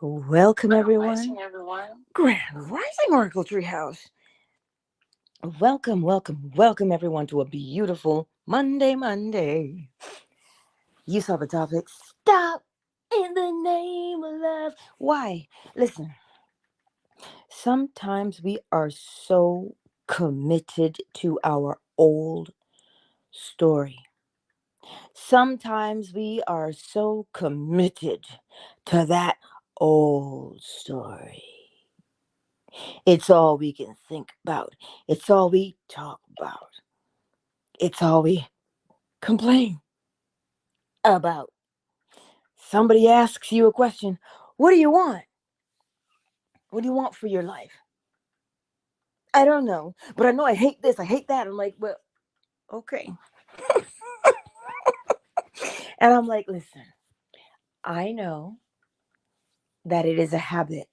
Welcome, Rising, everyone. everyone. Grand Rising Oracle Treehouse. Welcome, everyone, to a beautiful Monday. You saw the topic. Stop in the name of love. Why? Listen, sometimes we are so committed to our old story. Sometimes we are so committed to that old story. It's all we can think about. It's all we talk about. It's all we complain about. Somebody asks you a question. What do you want? What do you want for your life? I don't know, but I know I hate this. I hate that. I'm like, well, okay. And I'm like, listen, I know that it is a habit,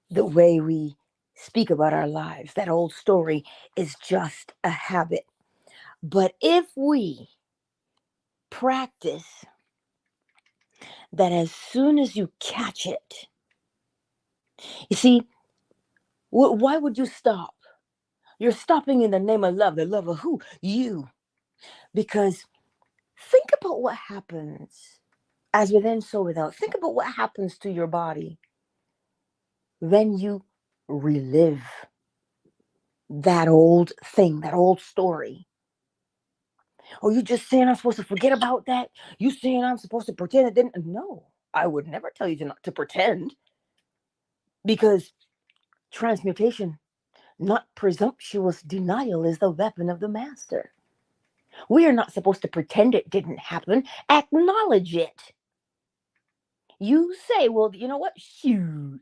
the way we speak about our lives. That old story is just a habit. But if we practice that as soon as you catch it, you see, why would you stop? You're stopping in the name of love. The love of who? You. Because think about what happens as within, so without. Think about what happens to your body when you relive that old thing, that old story. Or you just saying I'm supposed to forget about that? You saying I'm supposed to pretend it didn't? No, I would never tell you to not to pretend, because transmutation, not presumptuous denial, is the weapon of the master. We are not supposed to pretend it didn't happen. Acknowledge it. You say, well, you know what? Shoot,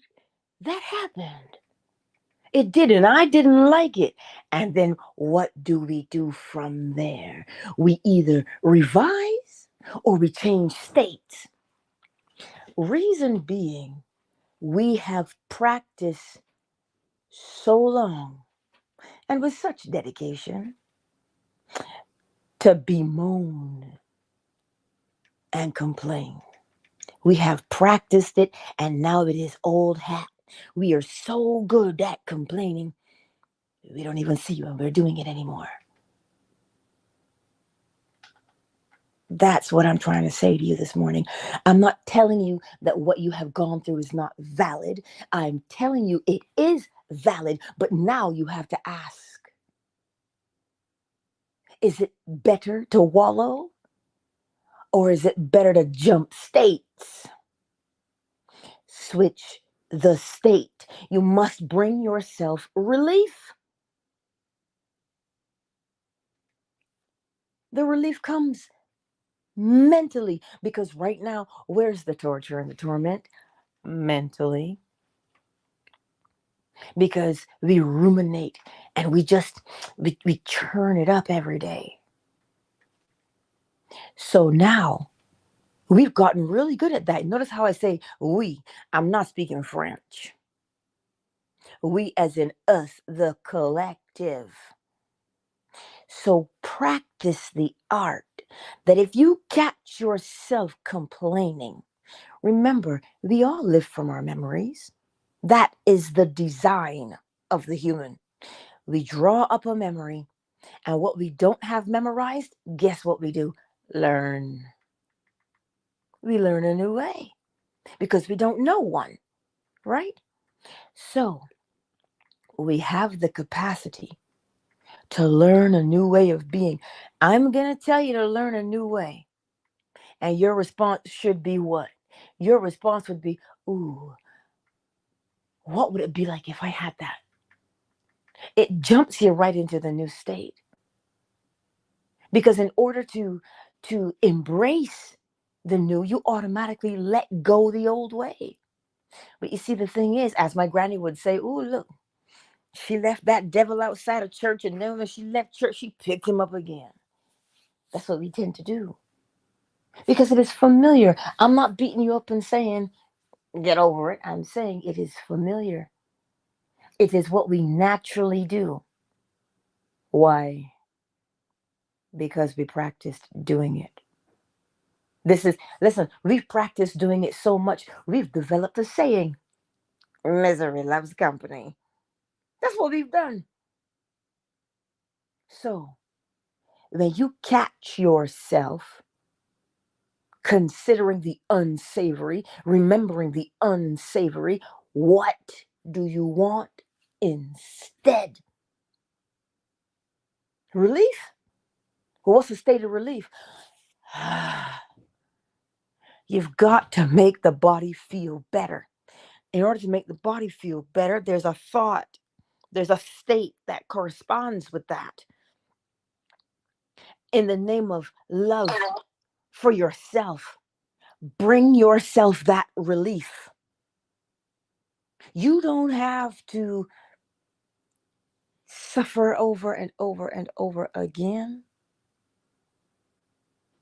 that happened. It didn't. I didn't like it. And then what do we do from there? We either revise or we change states. Reason being, we have practiced so long and with such dedication to bemoan and complain. We have practiced it, and now it is old hat. We are so good at complaining, we don't even see when we're doing it anymore. That's what I'm trying to say to you this morning. I'm not telling you that what you have gone through is not valid. I'm telling you it is valid, but now you have to ask, is it better to wallow, or is it better to jump states? Switch the state. You must bring yourself relief. The relief comes mentally, because right now, where's the torture and the torment? Mentally. Because we ruminate and we churn it up every day. So now we've gotten really good at that. Notice how I say we. I'm not speaking French. We as in us, the collective. So practice the art that if you catch yourself complaining, remember, we all live from our memories. That is the design of the human. We draw up a memory, and what we don't have memorized, guess what we do? Learn. We learn a new way because we don't know one, right? So we have the capacity to learn a new way of being. I'm going to tell you to learn a new way. And your response should be what? Your response would be, ooh, what would it be like if I had that? It jumps you right into the new state. Because in order to embrace the new, you automatically let go the old way. But you see, the thing is, as my granny would say, ooh, look, she left that devil outside of church, and then when she left church, she picked him up again. That's what we tend to do. Because it is familiar. I'm not beating you up and saying, get over it. I'm saying it is familiar. It is what we naturally do. Why? Because we practiced doing it. Listen, we've practiced doing it so much, we've developed a saying: misery loves company. That's what we've done. So, when you catch yourself considering the unsavory, remembering the unsavory, what do you want instead? Relief? Well, what's the state of relief? You've got to make the body feel better. In order to make the body feel better, there's a thought, there's a state that corresponds with that. In the name of love for yourself, bring yourself that relief. You don't have to suffer over and over and over again.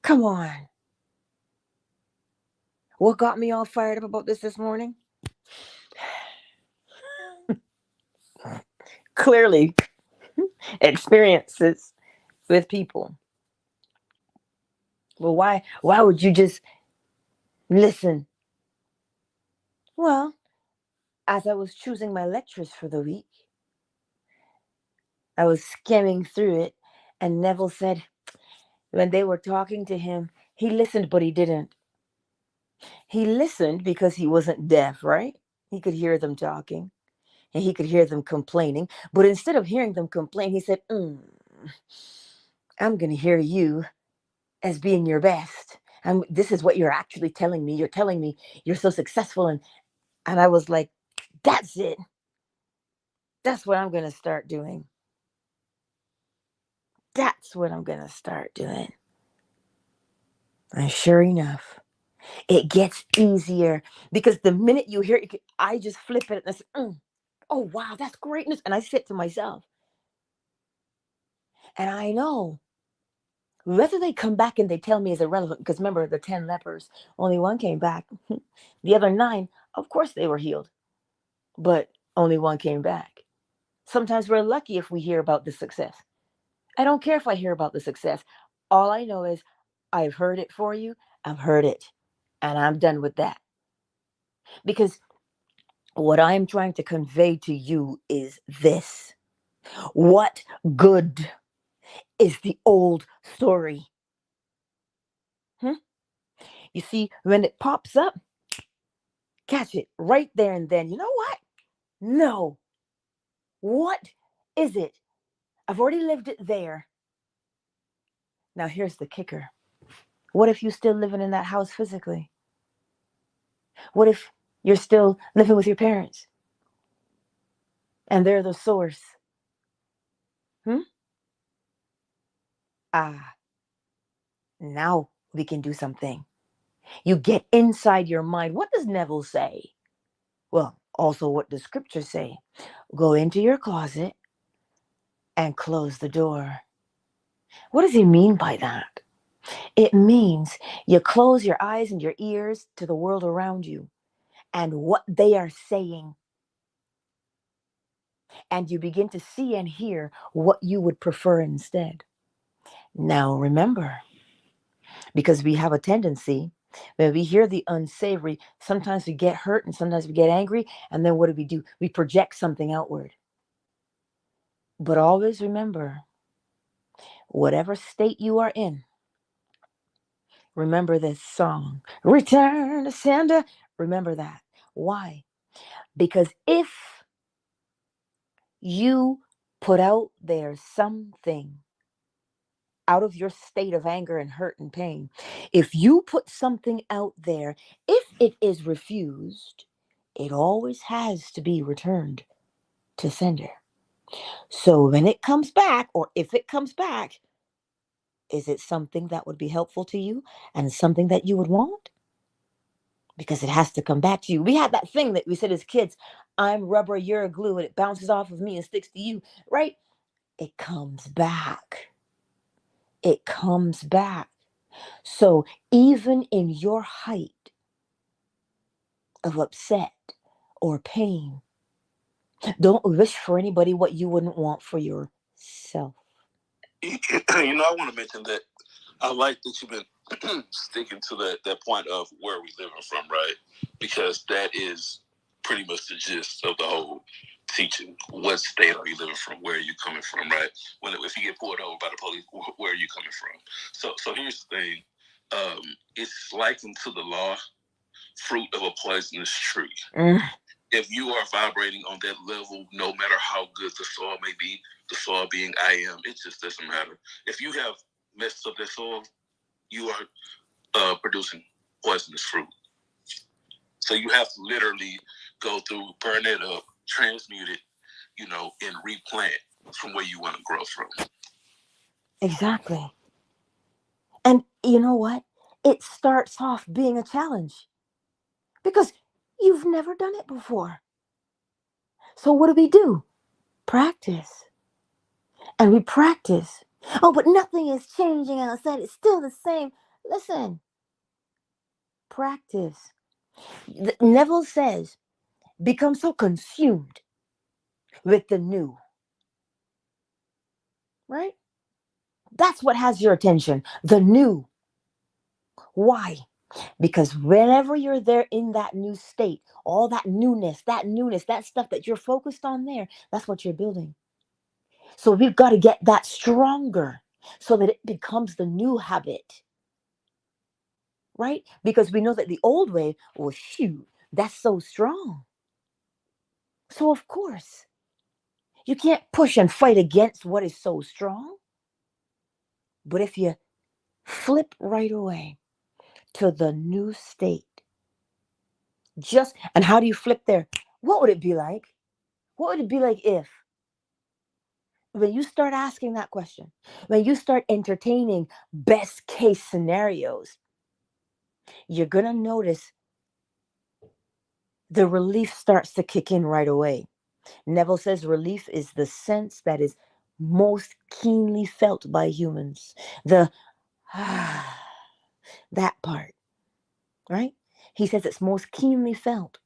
Come on. What got me all fired up about this morning? Clearly, experiences with people. Well, why would you just listen? Well, as I was choosing my lectures for the week, I was skimming through it, and Neville said when they were talking to him, he listened, but he didn't. He listened because he wasn't deaf, right? He could hear them talking, and he could hear them complaining. But instead of hearing them complain, he said, I'm going to hear you as being your best. And this is what you're actually telling me. You're telling me you're so successful. And I was like, that's it. That's what I'm going to start doing. That's what I'm going to start doing. And sure enough, it gets easier, because the minute you hear it, I just flip it and I say, oh, wow, that's greatness. And I sit to myself. And I know whether they come back and they tell me is irrelevant, because remember the 10 lepers, only one came back. The other 9, of course they were healed, but only one came back. Sometimes we're lucky if we hear about the success. I don't care if I hear about the success. All I know is I've heard it for you. I've heard it. And I'm done with that. Because what I'm trying to convey to you is this: what good is the old story? You see, when it pops up, catch it right there and then. You know what? No. What is it? I've already lived it there. Now, here's the kicker. What if you're still living in that house physically? What if you're still living with your parents and they're the source? Now we can do something. You get inside your mind. What does Neville say? Well, also what does scripture say? Go into your closet and close the door. What does he mean by that? It means you close your eyes and your ears to the world around you and what they are saying. And you begin to see and hear what you would prefer instead. Now remember, because we have a tendency, when we hear the unsavory, sometimes we get hurt and sometimes we get angry. And then what do? We project something outward. But always remember, whatever state you are in, remember this song, Return to Sender. Remember that. Why? Because if you put out there something out of your state of anger and hurt and pain, if you put something out there, if it is refused, it always has to be returned to sender. So when it comes back, or if it comes back, is it something that would be helpful to you and something that you would want? Because it has to come back to you. We had that thing that we said as kids, I'm rubber, you're glue, and it bounces off of me and sticks to you, right? It comes back. It comes back. So even in your height of upset or pain, don't wish for anybody what you wouldn't want for yourself. I want to mention that I like that you've been sticking to that point of where we living from, right? Because that is pretty much the gist of the whole teaching. What state are you living from? Where are you coming from, right? If you get pulled over by the police, where are you coming from? So here's the thing. It's likened to the law, fruit of a poisonous tree. If you are vibrating on that level, no matter how good the soil may be, the soil being I am, it just doesn't matter. If you have messed up that soil, you are producing poisonous fruit. So you have to literally go through, burn it up, transmute it, and replant from where you want to grow from. Exactly. And you know what? It starts off being a challenge because you've never done it before. So what do? Practice. And we practice. Oh, but nothing is changing outside. It's still the same. Listen, practice. Neville says, become so consumed with the new. Right? That's what has your attention. The new. Why? Because whenever you're there in that new state, all that newness, that stuff that you're focused on there, that's what you're building. So we've got to get that stronger so that it becomes the new habit. Right? Because we know that the old way, well, shoot, that's so strong. So of course, you can't push and fight against what is so strong. But if you flip right away to the new state, and how do you flip there? What would it be like? What would it be like if, when you start asking that question, when you start entertaining best case scenarios, you're going to notice the relief starts to kick in right away. Neville says relief is the sense that is most keenly felt by humans. The that part, right? He says it's most keenly felt.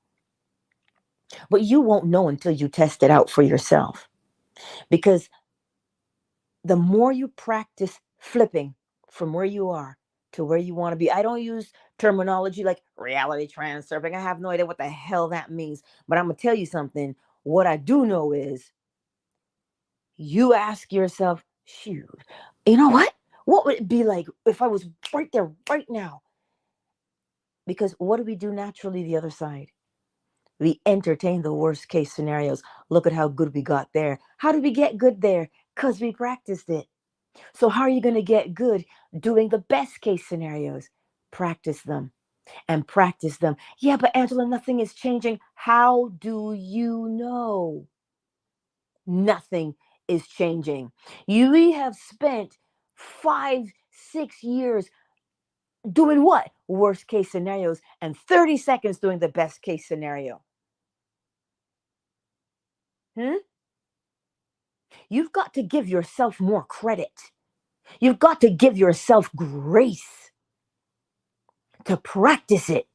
But you won't know until you test it out for yourself. Because the more you practice flipping from where you are to where you want to be, I don't use terminology like reality transurfing. I have no idea what the hell that means. But I'm going to tell you something. What I do know is you ask yourself, shoot, you know what? What would it be like if I was right there right now? Because what do we do naturally the other side? We entertain the worst case scenarios. Look at how good we got there. How did we get good there? Because we practiced it. So how are you going to get good doing the best case scenarios? Practice them and practice them. Yeah, but Angela, nothing is changing. How do you know? Nothing is changing. You have spent 5-6 years doing what? Worst case scenarios, and 30 seconds doing the best case scenario. You've got to give yourself more credit. You've got to give yourself grace to practice it.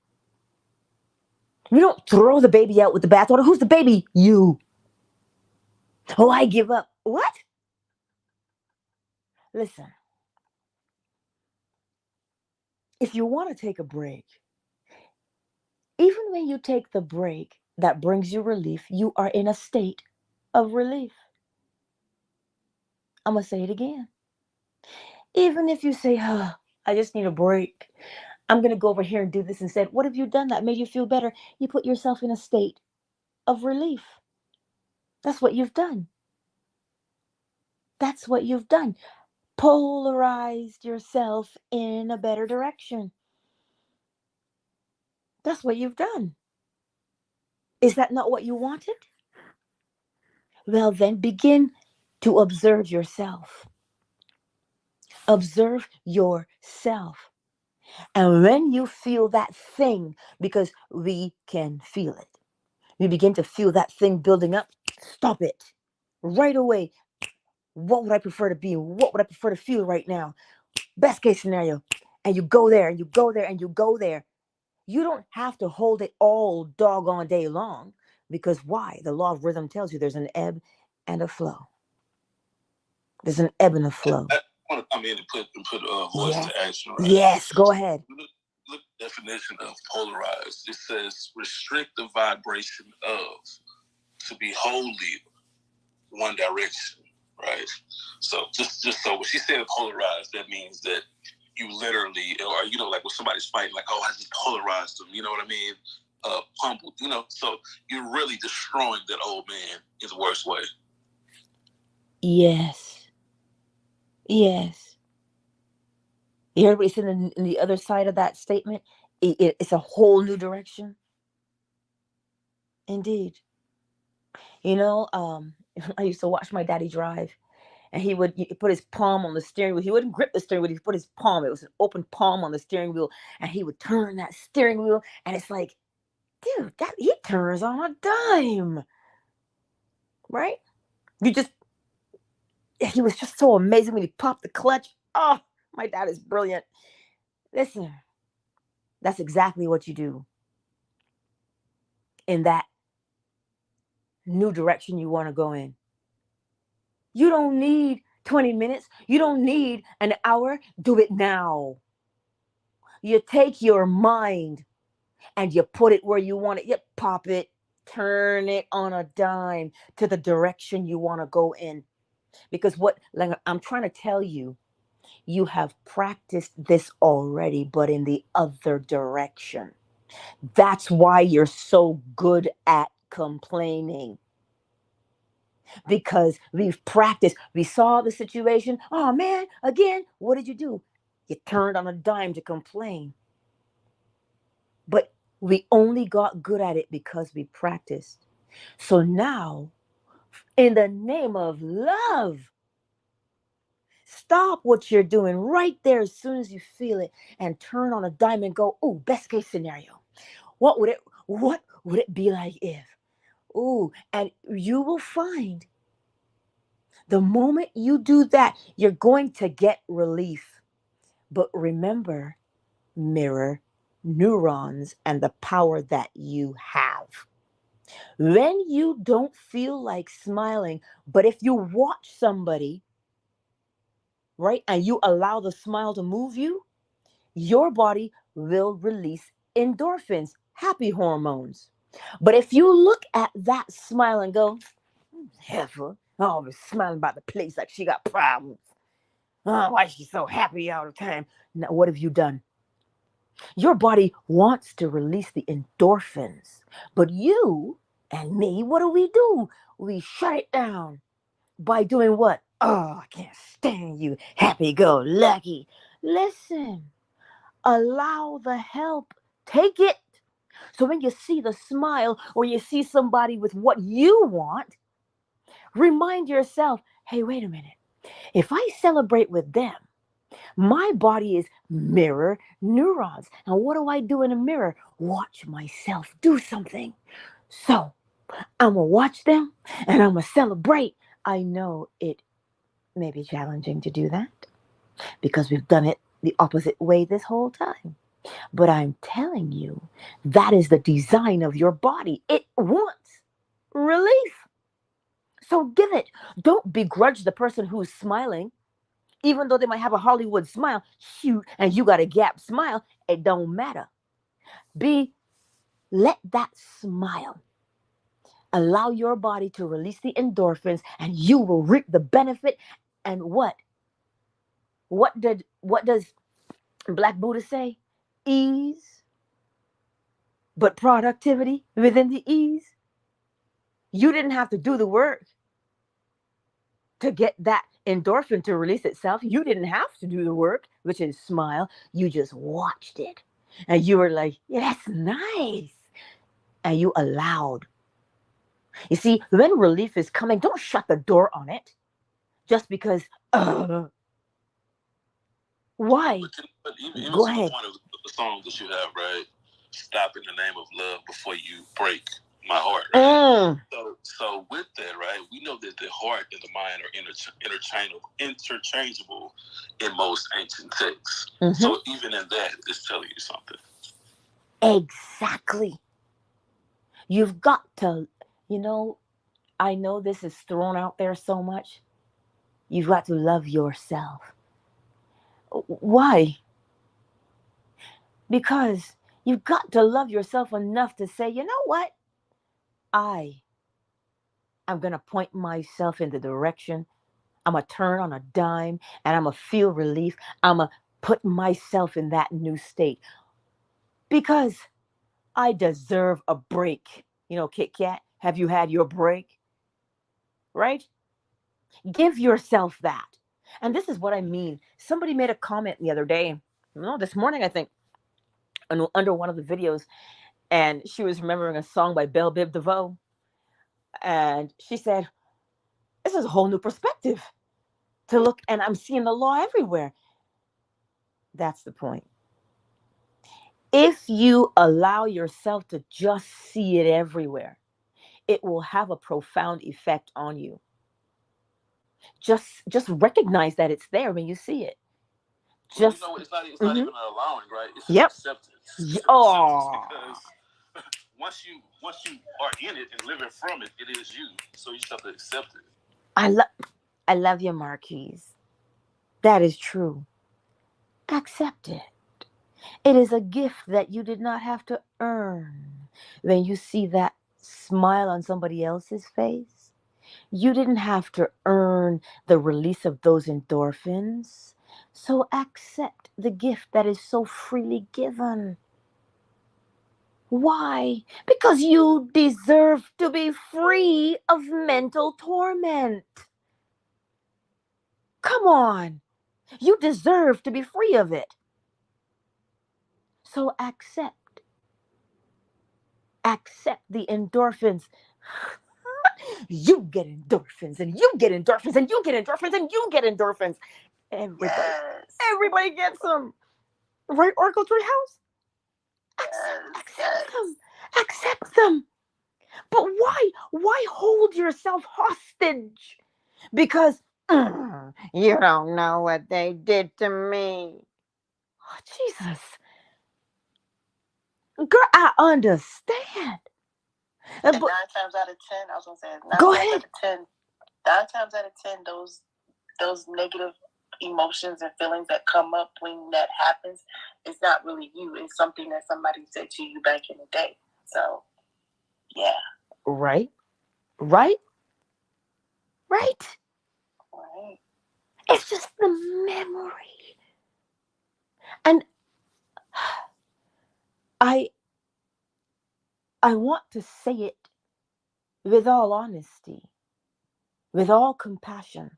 You don't throw the baby out with the bathwater. Who's the baby? You. Oh, I give up. What? Listen. If you want to take a break, even when you take the break that brings you relief, you are in a state of relief. I'm going to say it again. Even if you say, oh, I just need a break, I'm going to go over here and do this instead. What have you done that made you feel better? You put yourself in a state of relief. That's what you've done. That's what you've done. Polarized yourself in a better direction. That's what you've done. Is that not what you wanted? Well, then begin to observe yourself. Observe yourself. And when you feel that thing, because we can feel it, we begin to feel that thing building up, stop it right away. What would I prefer to be? What would I prefer to feel right now? Best case scenario. And you go there and you go there and you go there. You don't have to hold it all doggone day long, because why? The law of rhythm tells you there's an ebb and a flow. There's an ebb and a flow. I want to chime in and put voice Yes. to action, right? Yes, go ahead. Look at the definition of polarized. It says restrict the vibration of, to be wholly one direction, right? So just so when she said polarized, that means that you literally, or you know, like when somebody's fighting, like, oh, I just polarized them, you know what I mean? Humbled, you know, so you're really destroying that old man in the worst way. Yes. Yes. You heard what he said in the other side of that statement? It's a whole new direction. Indeed. You know, I used to watch my daddy drive, and he would put his palm on the steering wheel. He wouldn't grip the steering wheel. He put his palm. It was an open palm on the steering wheel, and he would turn that steering wheel, and it's like, dude, that he turns on a dime, right? You just, he was just so amazing when he popped the clutch. Oh, my dad is brilliant. Listen, that's exactly what you do in that new direction you want to go in. You don't need 20 minutes. You don't need an hour. Do it now. You take your mind and you put it where you want it. You pop it, turn it on a dime to the direction you want to go in. Because what, like, I'm trying to tell you, you have practiced this already, but in the other direction. That's why you're so good at complaining. Because we've practiced. We saw the situation. Oh man, again, what did you do? You turned on a dime to complain. But we only got good at it because we practiced. So now, in the name of love, stop what you're doing right there as soon as you feel it and turn on a dime and go, oh, best case scenario. What would it be like if? Ooh, and you will find the moment you do that, you're going to get relief. But remember, mirror neurons and the power that you have. When you don't feel like smiling, but if you watch somebody, right, and you allow the smile to move you, your body will release endorphins, happy hormones. But if you look at that smile and go, heifer, always smiling about the place like she got problems. Oh, why is she so happy all the time? Now, what have you done? Your body wants to release the endorphins, but you and me, what do? We shut it down by doing what? Oh, I can't stand you. Happy go lucky. Listen, allow the help. Take it. So when you see the smile or you see somebody with what you want, remind yourself, hey, wait a minute. If I celebrate with them, my body is mirror neurons. And what do I do in a mirror? Watch myself do something. So I'm going to watch them and I'm going to celebrate. I know it may be challenging to do that because we've done it the opposite way this whole time. But I'm telling you, that is the design of your body. It wants relief. So give it. Don't begrudge the person who's smiling. Even though they might have a Hollywood smile, shoot, and you got a gap smile, it don't matter. Let that smile allow your body to release the endorphins, and you will reap the benefit. And what? What does Black Buddha say? Ease, but productivity within the ease. You didn't have to do the work to get that endorphin to release itself. You didn't have to do the work, which is smile. You just watched it. And you were like, yeah, that's nice. And you allowed. You see, when relief is coming, don't shut the door on it just because, why? But even Go to the ahead. point of the song that you have, right? Stop in the name of love before you break my heart, right? So with that, right, we know that the heart and the mind are interchangeable in most ancient texts. Mm-hmm. So even in that, it's telling you something. Exactly. You've got to, I know this is thrown out there so much. You've got to love yourself. Why? Because you've got to love yourself enough to say, you know what? I am going to point myself in the direction. I'm going to turn on a dime and I'm going to feel relief. I'm going to put myself in that new state because I deserve a break. You know, Kit Kat, have you had your break? Right? Give yourself that. And this is what I mean. Somebody made a comment the other day, no, this morning, I think, under one of the videos, and she was remembering a song by Belle Biv DeVoe. And she said, this is a whole new perspective to look, and I'm seeing the law everywhere. That's the point. If you allow yourself to just see it everywhere, it will have a profound effect on you. Just recognize that it's there when you see it. Just it's not even an allowing, right? It's Yep. acceptance. Oh. Because once you are in it and living from it, it is you. So you just have to accept it. I love you, Marquise. That is true. Accept it. It is a gift that you did not have to earn. When you see that smile on somebody else's face, you didn't have to earn the release of those endorphins. So accept the gift that is so freely given. Why? Because you deserve to be free of mental torment. Come on. You deserve to be free of it. So accept the endorphins. You get endorphins, and you get endorphins, and you get endorphins, and you get endorphins. Everybody gets them. Right, Oracle Treehouse? Accept them. Accept them. But why? Why hold yourself hostage? Because you don't know what they did to me. Oh, Jesus. Girl, I understand. And 9 times out of 10, I was gonna say, 9 Go times ahead. out of 10, 9 times out of 10, those negative emotions and feelings that come up when that happens, it's not really you. It's something that somebody said to you back in the day. So, yeah. Right. It's just the memory. And I want to say it with all honesty, with all compassion,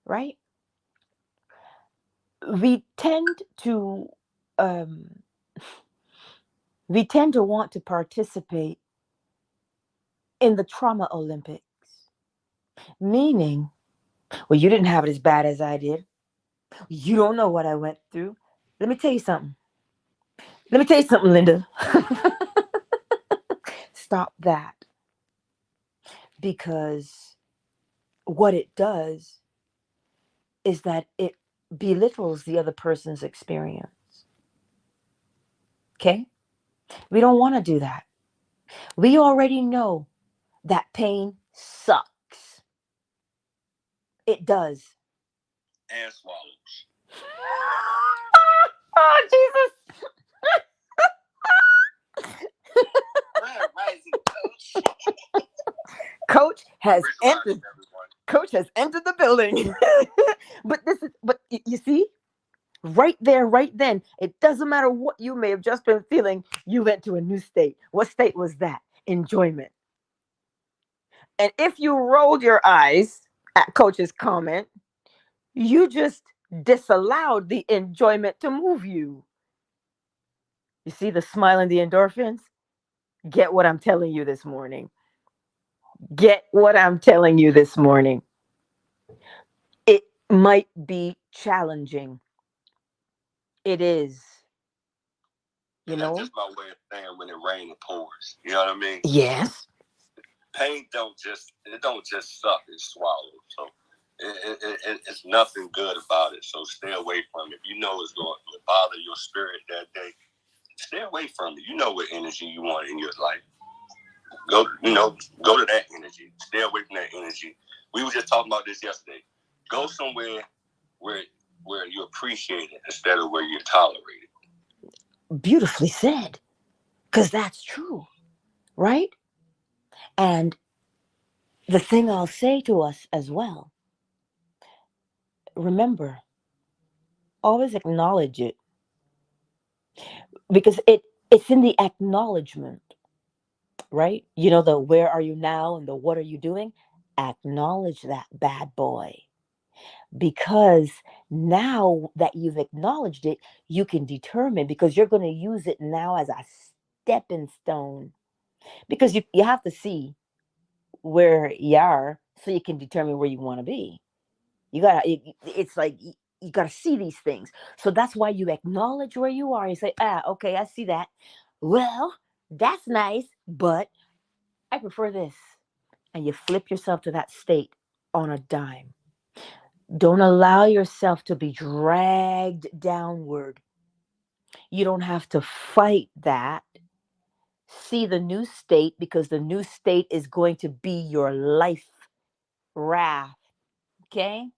right? We tend to want to participate in the trauma Olympics, meaning, well, you didn't have it as bad as I did. You don't know what I went through. Let me tell you something. Linda. Stop that. Because what it does is that it belittles the other person's experience. Okay? We don't want to do that. We already know that pain sucks. It does. And swallows. Oh, Jesus. Coach has entered. Coach has entered the building. but you see, right there, right then, it doesn't matter what you may have just been feeling, you went to a new state. What state was that? Enjoyment. And if you rolled your eyes at Coach's comment, you just disallowed the enjoyment to move you. You see the smile and the endorphins? Get what I'm telling you this morning. Get what I'm telling you this morning. It might be challenging. It is. You know? That's just my way of saying when it rains, it pours. You know what I mean? Yes. Pain don't just suck, it's swallowed. So it's nothing good about it. So stay away from it. You know it's going to bother your spirit that day. Stay away from it. You know what energy you want in your life. Go to that energy. Stay away from that energy. We were just talking about this yesterday. Go somewhere where where you appreciate it instead of where you're tolerated. Beautifully said. Because that's true, right? And the thing I'll say to us as well, remember, always acknowledge it. Because it's in the acknowledgement, right? You know, the where are you now and the what are you doing? Acknowledge that bad boy. Because now that you've acknowledged it, you can determine, because you're going to use it now as a stepping stone. Because you have to see where you are so you can determine where you want to be. It's like you gotta see these things. So that's why you acknowledge where you are. You say, okay, I see that. Well, that's nice, but I prefer this. And you flip yourself to that state on a dime. Don't allow yourself to be dragged downward. You don't have to fight that. See the new state, because the new state is going to be your life raft. Okay?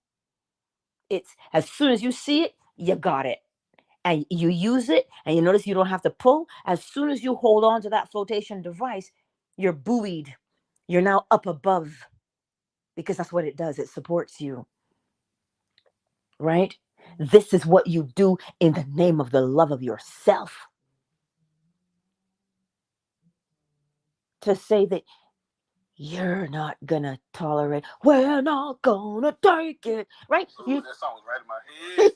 It's as soon as you see it, you got it. And you use it, and you notice you don't have to pull. As soon as you hold on to that flotation device, you're buoyed. You're now up above, because that's what it does. It supports you, right? This is what you do in the name of the love of yourself. To say that you're not gonna tolerate, we're not gonna take it, right? Ooh, that song was right in my head.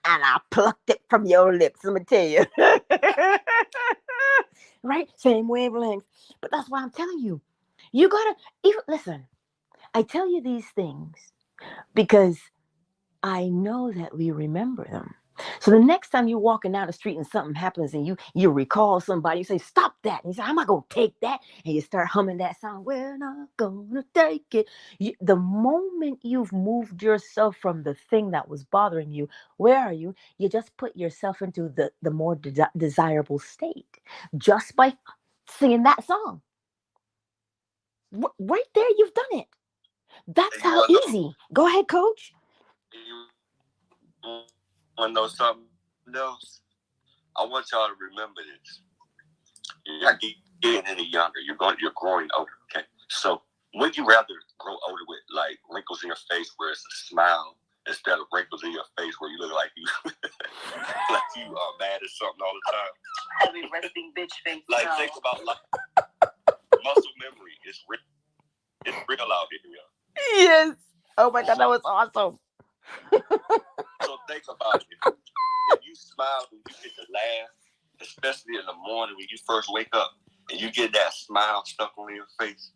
And I plucked it from your lips, let me tell you. Right? Same wavelength. But that's why I'm telling you. You gotta even listen. I tell you these things because I know that we remember them. So the next time you're walking down the street and something happens and you recall somebody, you say, stop that. And you say, I'm not gonna take that. And you start humming that song, we're not gonna take it. The moment you've moved yourself from the thing that was bothering you, where are you? You just put yourself into the more desirable state just by singing that song. Right there, you've done it. That's how easy. Go ahead, coach. You want to know something else? I want y'all to remember this. You're not getting any younger. You're growing older. Okay. So would you rather grow older with like wrinkles in your face where it's a smile instead of wrinkles in your face where you look like you like you are mad at something all the time? Having resting bitch face. Like think about like muscle memory. It's real out here. Yes. Oh my God, that was awesome. So think about it. If you smile when you get to laugh, especially in the morning when you first wake up and you get that smile stuck on your face,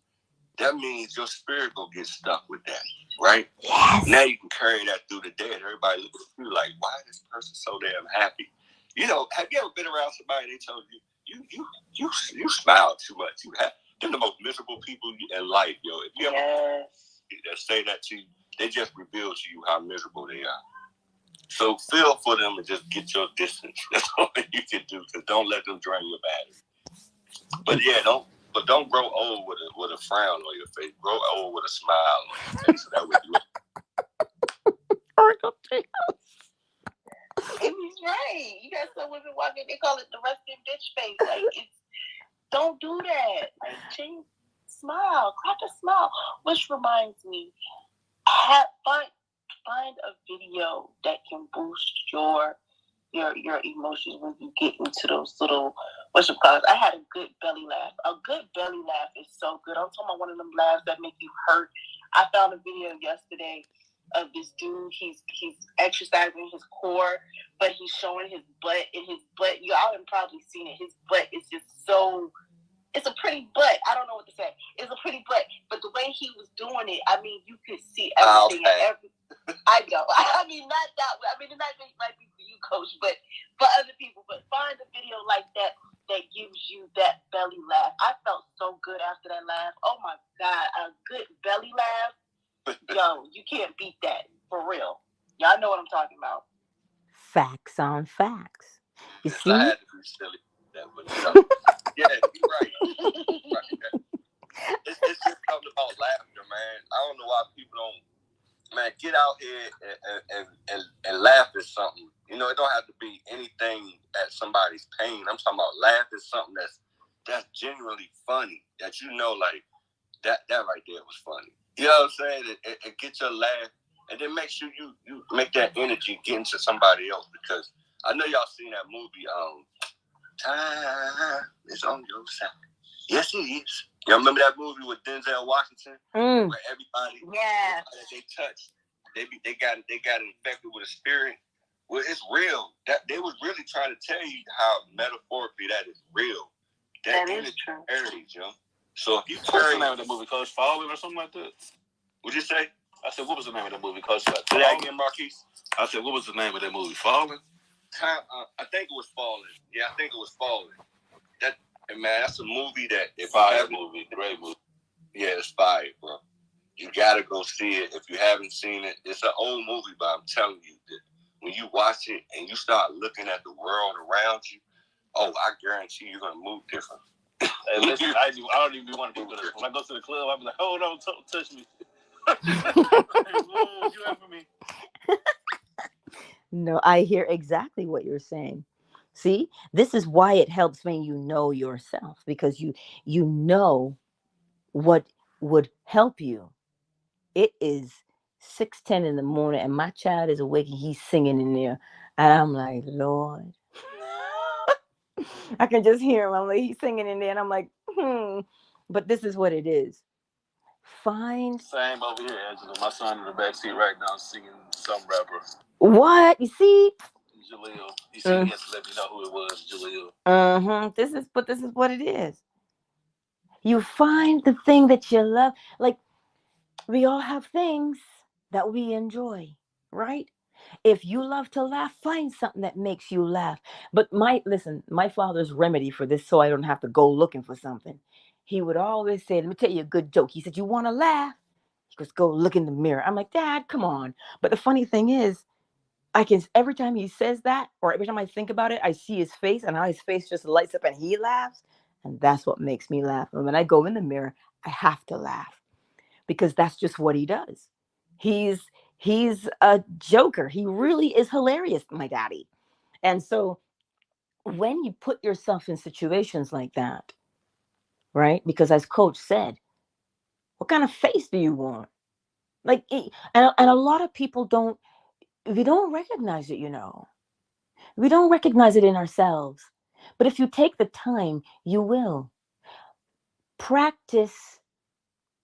that means your spirit will get stuck with that, right? Yes. Now you can carry that through the day and everybody looks at you like, why is this person so damn happy? You know, have you ever been around somebody they told you smile too much? They're the most miserable people in life, yo. If you ever say that to you, they just reveal to you how miserable they are. So feel for them and just get your distance. That's all you can do. Because don't let them drain your battery. But yeah, don't grow old with a frown on your face. Grow old with a smile on your face. So that way you. Amy's right. You got some women walking. They call it the resting bitch face. Like don't do that. Like change, smile, crack a smile. Which reminds me, find a video that can boost your emotions when you get into those little whatchamacallit. I had a good belly laugh. A good belly laugh is so good. I'm talking about one of them laughs that make you hurt. I found a video yesterday of this dude. He's exercising his core, but he's showing his butt. And his butt, y'all have probably seen it. His butt is just so. It's a pretty butt. I don't know what to say. It's a pretty butt. But the way he was doing it, I mean, you could see everything. I know. I mean, not that way. I mean, it might be for you, coach, but for other people. But find a video like that gives you that belly laugh. I felt so good after that laugh. Oh, my God. A good belly laugh. Yo, you can't beat that. For real. Y'all know what I'm talking about. Facts on facts. You see? I had to be silly. Yeah, you're right. It's just something about laughter, man. I don't know why people don't, man, get out here laugh at something that's genuinely funny, that you know, like, that right there was funny. You know what I'm saying? It gets your laugh, and then make sure you make that energy get into somebody else, because I know y'all seen that movie, Time is on your side. Yes, it is. Y'all remember that movie with Denzel Washington, where everybody that they touch, they got it infected with a spirit. Well, it's real. That they was really trying to tell you how metaphorically that is real. That is true. Yo. So if you what's the name of the movie, Coach Fallen or something like that? What'd you say? I said, what was the name of that movie, Coach? Say that again, Marquise. I said, what was the name of that movie? Fallen? I think it was Fallen. Yeah, I think it was Fallen. And man, that's a movie that if fire movie, great movie. Yeah, it's fire, bro. You gotta go see it. If you haven't seen it, it's an old movie, but I'm telling you that when you watch it and you start looking at the world around you, I guarantee you're gonna move different. Hey, listen, I don't even want to do it. When I go to the club, I'll be like, hold on, don't touch me. Whoa, you after me? No, I hear exactly what you're saying. See, this is why it helps when you know yourself, because you know what would help you. It is 6:10 in the morning, and my child is awake, and he's singing in there, and I'm like, Lord, I can just hear him. I'm like, he's singing in there, and I'm like, But this is what it is. Find same over here, Angela. My son in the backseat right now singing some rapper. What you see. Jaleel. He said he had to let me know who it was, Jaleel. This is what it is. You find the thing that you love. Like, we all have things that we enjoy, right? If you love to laugh, find something that makes you laugh. But my father's remedy for this, so I don't have to go looking for something. He would always say, let me tell you a good joke. He said, you want to laugh? He goes, go look in the mirror. I'm like, Dad, come on. But the funny thing is, every time he says that, or every time I think about it, I see his face, and how his face just lights up and he laughs. And that's what makes me laugh. And when I go in the mirror, I have to laugh, because that's just what he does. He's a joker. He really is hilarious, my daddy. And so when you put yourself in situations like that, right? Because as Coach said, what kind of face do you want? Like, and a lot of people we don't recognize it, We don't recognize it in ourselves. But if you take the time, you will. Practice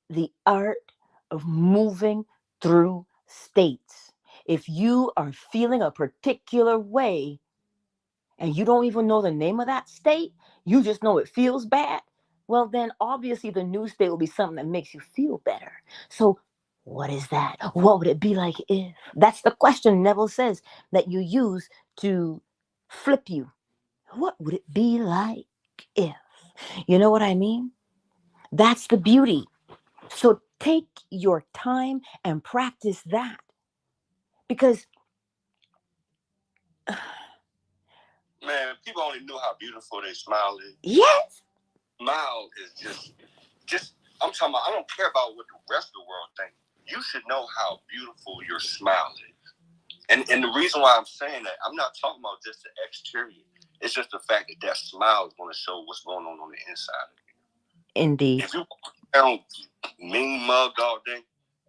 the art of moving through states. If you are feeling a particular way and you don't even know the name of that state, you just know it feels bad, well, then obviously the new state will be something that makes you feel better. So, what is that? What would it be like if? That's the question Neville says that you use to flip you. What would it be like if? You know what I mean? That's the beauty. So take your time and practice that. Because man, people only knew how beautiful they smile is. Yes. Smile is just I'm talking about, I don't care about what the rest of the world thinks. You should know how beautiful your smile is. And the reason why I'm saying that, I'm not talking about just the exterior. It's just the fact that smile is going to show what's going on the inside of you. Indeed. If you around mean mugged all day,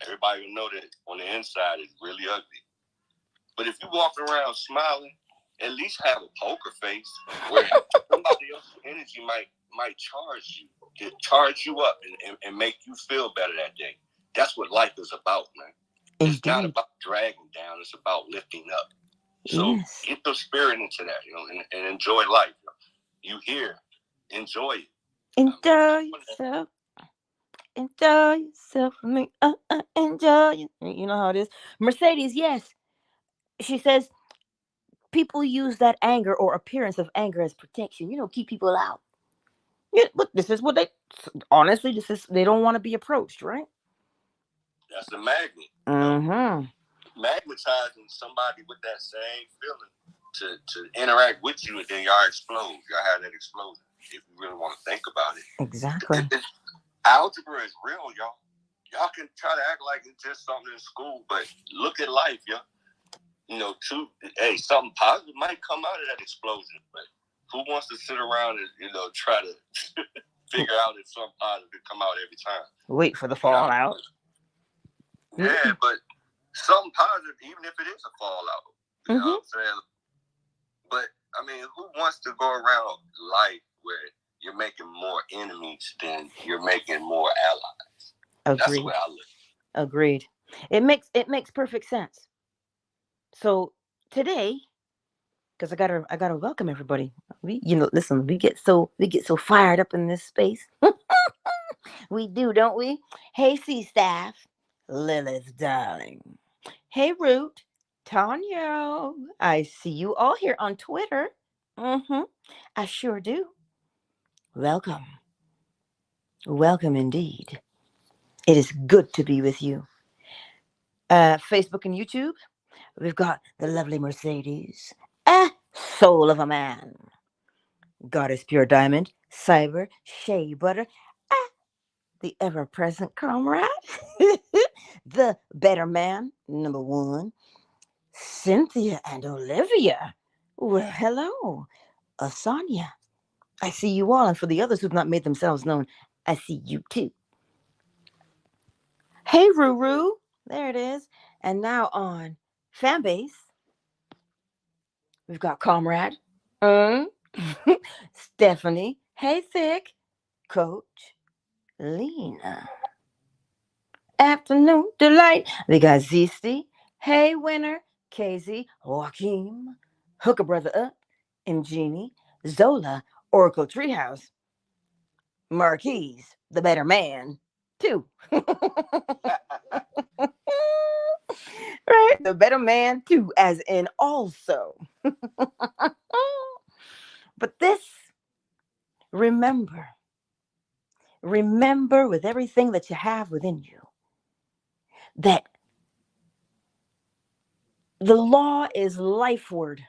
everybody will know that on the inside it's really ugly. But if you walk around smiling, at least have a poker face where somebody else's energy might charge you up and make you feel better that day. That's what life is about, man. Indeed. It's not about dragging down. It's about lifting up. So get your spirit into that, and enjoy life. You here, enjoy it. Enjoy yourself. Enjoy yourself. Enjoy. You know how it is. Mercedes, yes. She says people use that anger or appearance of anger as protection. Keep people out. Yeah, but this is what they don't want to be approached, right? That's the magnet. Mm-hmm. Magnetizing somebody with that same feeling to interact with you, and then y'all explode. Y'all have that explosion if you really want to think about it. Exactly. Algebra is real, y'all. Y'all can try to act like it's just something in school, but look at life, y'all. Something positive might come out of that explosion, but Who wants to sit around and try to figure out if some positive come out every time? Wait for the fallout. Yeah, but something positive, even if it is a fallout. You know what I'm saying? But I mean, who wants to go around life where you're making more enemies than you're making more allies? Agreed. That's the way I look. Agreed. It makes perfect sense. So today, because I gotta welcome everybody. Listen, we get so fired up in this space. We do, don't we? Hey, C-Staff, Lilith, darling. Hey, Root, Tanya. I see you all here on Twitter. I sure do. Welcome. Welcome indeed. It is good to be with you. Facebook and YouTube, we've got the lovely Mercedes, soul of a man, Goddess Pure Diamond, Cyber, Shea Butter, the ever-present comrade, the better man, number one, Cynthia and Olivia. Well, hello, Asanya. I see you all, and for the others who've not made themselves known, I see you too. Hey, Ruru. There it is. And now on Fanbase, we've got Comrade, Stephanie. Hey, Thick, Coach, Lena. Afternoon Delight. We got Zeesty. Hey, Winner, Casey, Joaquin, Hooker Brother Up, Ingenie, Zola, Oracle Treehouse, Marquise, the better man, too. Right? The better man, too, as in also. But this, remember with everything that you have within you, that the law is life word.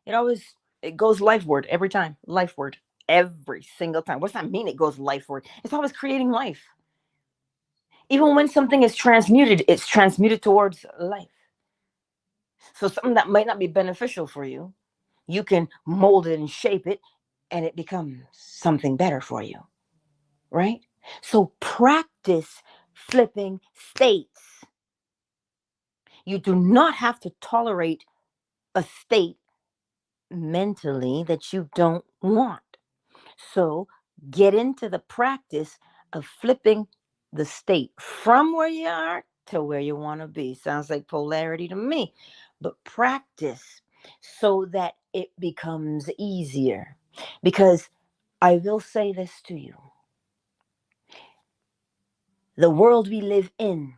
It goes life word every time. Life word. Every single time. What's that mean? It goes life word. It's always creating life. Even when something is transmuted, it's transmuted towards life. So something that might not be beneficial for you, you can mold it and shape it, and it becomes something better for you. Right? So practice flipping states. You do not have to tolerate a state mentally that you don't want. So get into the practice of flipping the state from where you are to where you want to be. Sounds like polarity to me. But practice so that it becomes easier. Because I will say this to you. The world we live in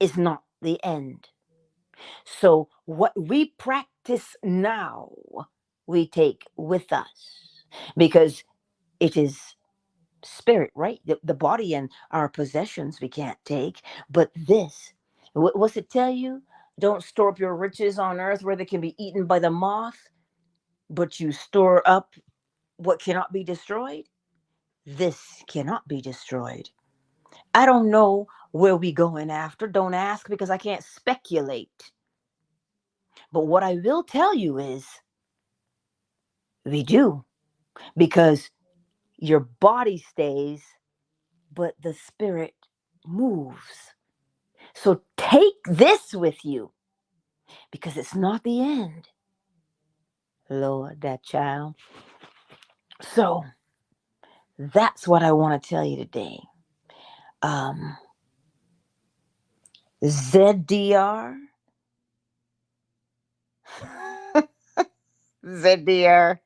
is not the end. So what we practice now, we take with us. Because it is spirit, right? The body and our possessions we can't take. But this, what's it tell you? Don't store up your riches on earth where they can be eaten by the moth, but you store up what cannot be destroyed. This cannot be destroyed. I don't know where we going after. Don't ask because I can't speculate. But what I will tell you is we do, because your body stays, but the spirit moves. So take this with you, because it's not the end. Lord, that child. So that's what I want to tell you today. ZDR. ZDR.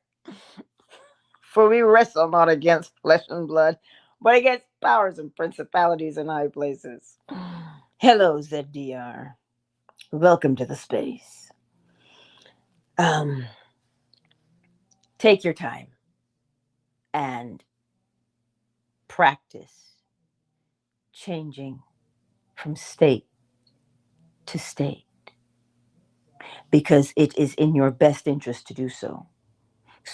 For we wrestle not against flesh and blood, but against powers and principalities in high places. Hello, ZDR. Welcome to the space. Take your time and practice changing from state to state, because it is in your best interest to do so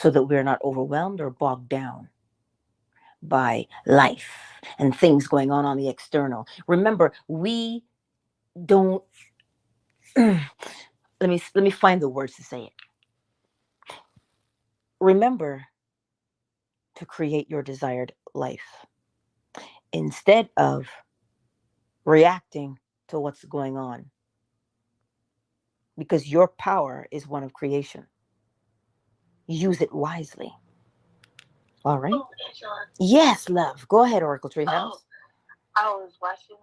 that we're not overwhelmed or bogged down by life and things going on the external. Remember, we don't let me find the words to say it. remember to create your desired life instead of reacting to what's going on, because your power is one of creation. Use it wisely. All right. Oh, Sean. Yes, love. Go ahead, Oracle Treehouse. I was watching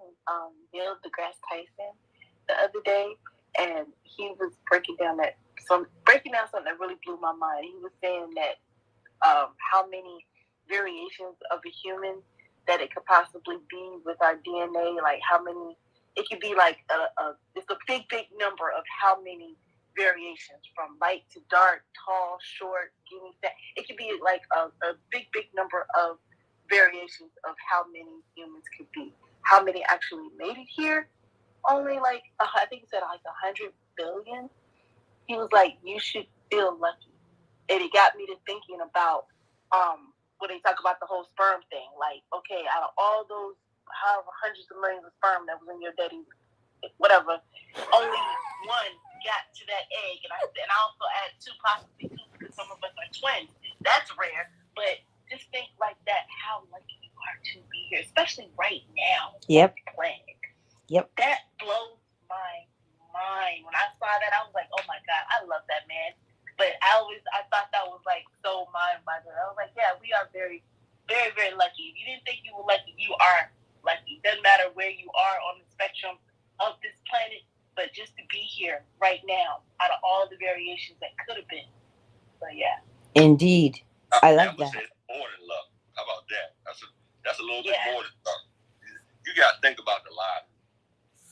Neil deGrasse Tyson the other day, and he was breaking down something that really blew my mind. He was saying that how many variations of a human that it could possibly be with our DNA, like how many, it could be like it's a big number of how many variations from light to dark, tall, short, skinny, fat. It could be like a big number of variations of how many humans could be. How many actually made it here? Only like, I think he said like 100 billion. He was like, you should feel lucky. And it got me to thinking about when they talk about the whole sperm thing. Like, okay, out of all those however hundreds of millions of sperm that was in your daddy, whatever, only one got to that egg. And I also add two, possibly two, because some of us are twins. That's rare. But just think like that, how lucky you are to be here, especially right now. Yep. On the planet. Yep. That blows my mind. When I saw that, I was like, oh my God, I love that man. But I thought that was like so mind-boggling. I was like, yeah, we are very, very, very lucky. If you didn't think you were lucky, you are lucky. Doesn't matter where you are on the spectrum of this planet, but just to be here right now, out of all the variations that could have been. So yeah. Indeed, I like that. Say more than luck. How about that? That's a little bit more than luck. You got to think about the life.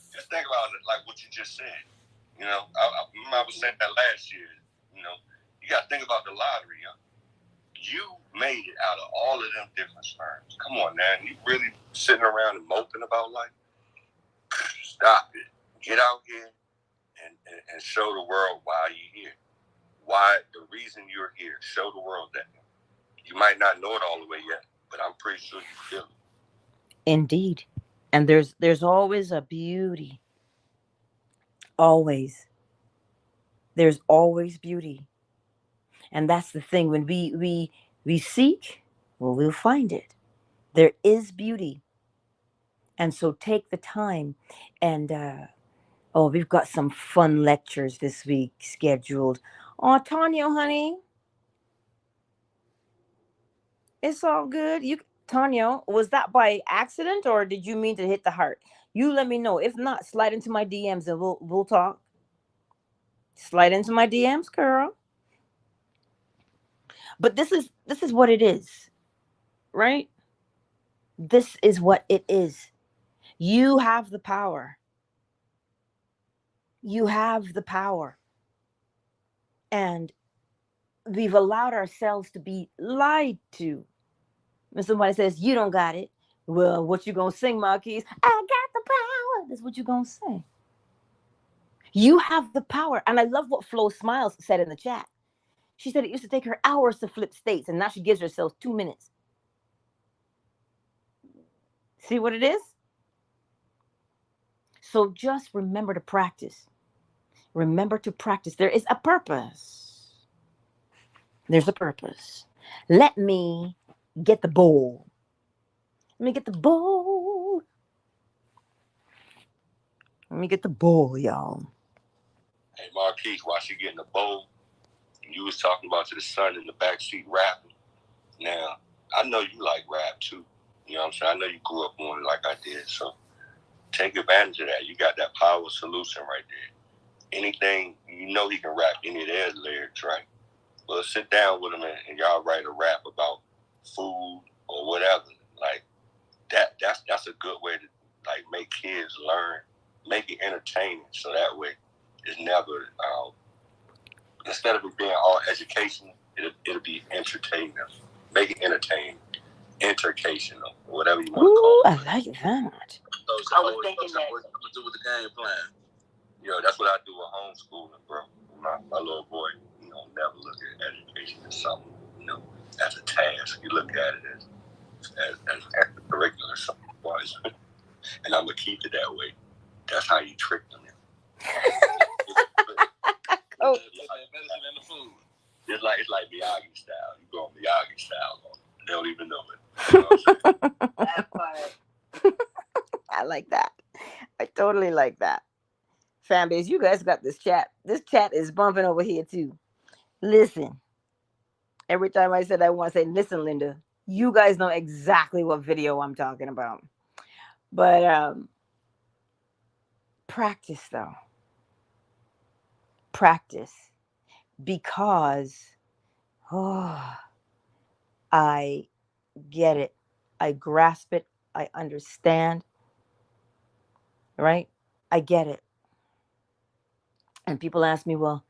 Just think about it like what you just said. You know, I was saying that last year. You know, you got to think about the lottery. Huh? You made it out of all of them different sperms. Come on, man. You really sitting around and moping about life? Stop it. Get out here and show the world why you're here. Why, the reason you're here. Show the world that. You might not know it all the way yet, but I'm pretty sure you feel it. Indeed. And there's always a beauty. Always. There's always beauty. And that's the thing. When we seek, well, we'll find it. There is beauty. And so take the time. And we've got some fun lectures this week scheduled. Oh, Tanya, honey, it's all good. Tanya, was that by accident or did you mean to hit the heart? You let me know. If not, slide into my DMs and we'll talk. Slide into my DMs, girl. But this is what it is, right? This is what it is. You have the power. You have the power. And we've allowed ourselves to be lied to. When somebody says, you don't got it, well, what you gonna sing, Marquise? I got the power. That's what you gonna say. You have the power. And I love what Flo Smiles said in the chat. She said it used to take her hours to flip states, and now she gives herself 2 minutes. See what it is? So just remember to practice. Remember to practice. There is a purpose. There's a purpose. Let me get the bowl. Let me get the bowl. Let me get the bowl, y'all. Hey, Marquise, while she getting the bowl, you was talking about to the son in the backseat rapping. Now, I know you like rap too. You know what I'm saying? I know you grew up on it like I did. So take advantage of that. You got that power solution right there. Anything, you know he can rap any of their lyrics, right? Well, sit down with him and y'all write a rap about food or whatever. Like, that's a good way to, like, make kids learn, make it entertaining. So that way it's never, instead of it being all educational, it'll be entertaining. Make it entertaining. Intercational, whatever you want to call it. I like that. So I was thinking that. What to do with the game plan? Yo, that's what I do with homeschooling, bro. My little boy, never look at education as something, as a task. You look at it as extracurricular something. And I'm gonna keep it that way. That's how you trick them. Oh. Medicine and the food. It's like Miyagi style. You go on Miyagi style on them. They don't even know it. You know what I'm saying? That part. I like that. I totally like that. Fan base, you guys got this chat. This chat is bumping over here too. Listen, every time I said I want to say, listen, Linda, you guys know exactly what video I'm talking about. But practice though. Practice. Because I get it. I grasp it. I understand. Right? I get it. And people ask me, well,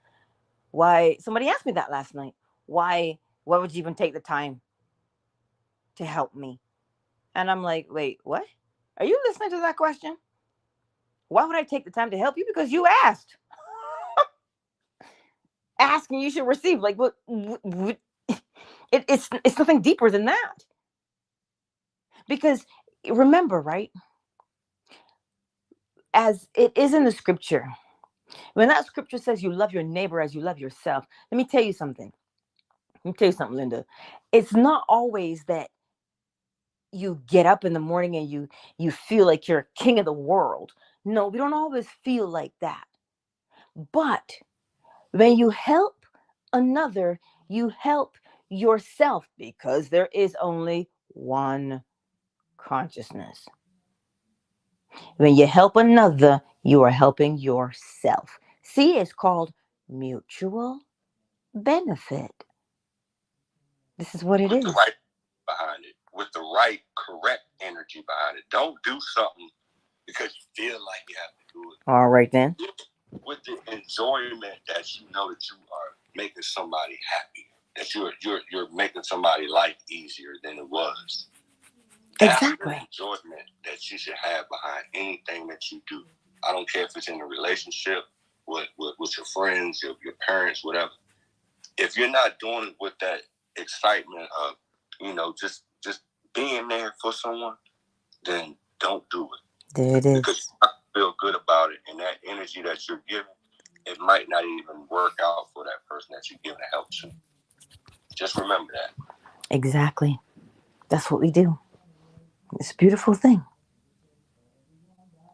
why? Somebody asked me that last night. Why would you even take the time to help me? And I'm like, wait, what? Are you listening to that question? Why would I take the time to help you? Because you asked. Asking, you should receive. Like, what? It's nothing deeper than that. Because remember, right? As it is in the scripture, when that scripture says you love your neighbor as you love yourself, let me tell you something. Linda. It's not always that you get up in the morning and you feel like you're king of the world. No, we don't always feel like that. But when you help another, you help yourself, because there is only one consciousness. When you help another, you are helping yourself. See, it's called mutual benefit. This is what it is. With the right behind it, with the right, correct energy behind it. Don't do something because you feel like you have to do it. All right then. With the enjoyment that you know that you are making somebody happy, that you're making somebody's life easier than it was. Exactly. That's the enjoyment that you should have behind anything that you do. I don't care if it's in a relationship with your friends, your parents, whatever. If you're not doing it with that excitement of, just being there for someone, then don't do it. There it is. Because you feel good about it, and that energy that you're giving, it might not even work out for that person that you're giving help to. Just remember that. Exactly. That's what we do. It's a beautiful thing.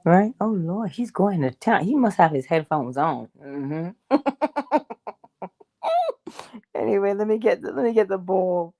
Right? Oh Lord, he's going to town. He must have his headphones on. Mm-hmm. Anyway, let me get the ball.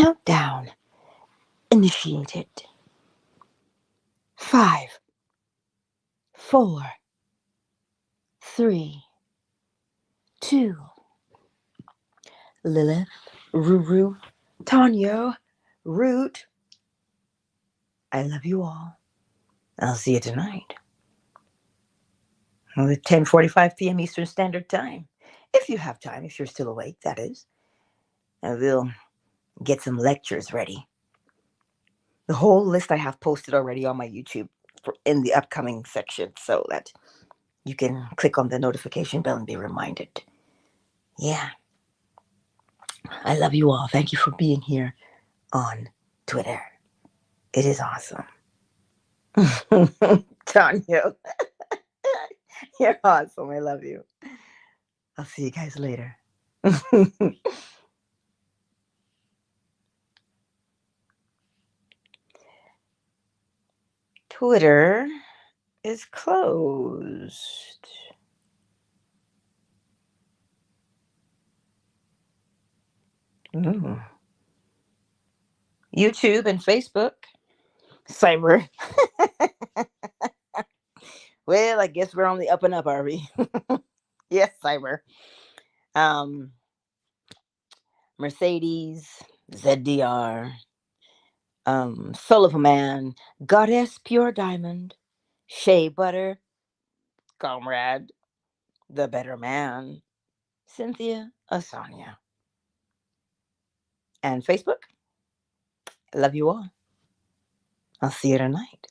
Countdown initiated. 5, 4, 3, 2. Lilith, Ruru, Tanya, Root. I love you all. I'll see you tonight. At 10:45 p.m. Eastern Standard Time. If you have time, if you're still awake, that is. And we'll get some lectures ready. The whole list I have posted already on my YouTube in the upcoming section so that you can click on the notification bell and be reminded. Yeah. I love you all. Thank you for being here on Twitter. It is awesome. Tanya, you're awesome. I love you. I'll see you guys later. Twitter is closed. Ooh. YouTube and Facebook. Cyber. Well, I guess we're on the up and up, are we? Yes, Cyber. Mercedes, ZDR, Soul of a Man, Goddess Pure Diamond, Shea Butter, Comrade, The Better Man, Cynthia Asanya. And Facebook. I love you all. I'll see you tonight.